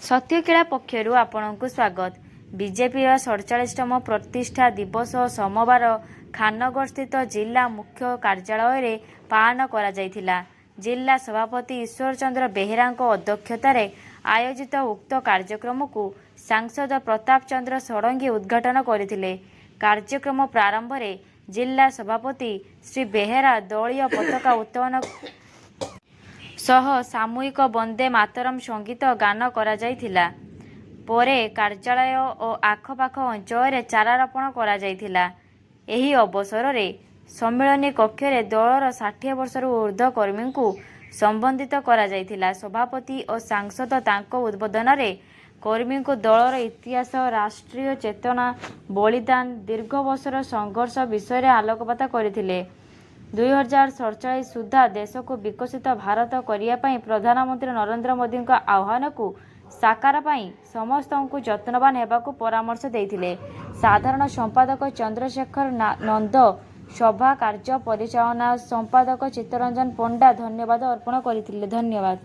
सत्यकेला पक्षर आपणको स्वागत। बीजेपी 47तम प्रतिष्ठा दिवस सोमवार खाननगर स्थित जिला मुख्य कार्यालय पालन करा जायथिला। जिला सभापति ईश्वर चंद्र बेहेरा अध्यक्षतार आयोजित उक्त कार्यक्रम को सांसद प्रताप चंद्र षडंगी उद्घाटन करथिले। कार्यक्रम प्रारंभ में जिला सभापति श्री बेहेरा दलीय पताका उत्तोलन सह सामूहिक वंदे मातरम संगीत गान करा जायथिला। परे कार्यालय और आखपाख अंचल चारारोपण करा जायथिला। एही अवसर रे सम्मेलनी कक्ष रे दलर 60 वर्ष ऊर्ध्व कर्मी को संबंधित करा जायथिला। सभापति और सांसद तांको उद्बोधन रे कर्मी को दलर इतिहास, राष्ट्रीय चेतना, बलिदान, दीर्घ वर्षर संघर्ष विषय आलोकपात करथिले। 2047 सुधा देश को विकसित भारत करने प्रधानमंत्री नरेंद्र मोदी आह्वान को साकार पाई समस्त को जत्नवान होगा परामर्श देते। साधारण संपादक चंद्रशेखर नंद, सभा कार्य परिचालना संपादक चित्तरंजन पंडा धन्यवाद अर्पण करथिले। धन्यवाद।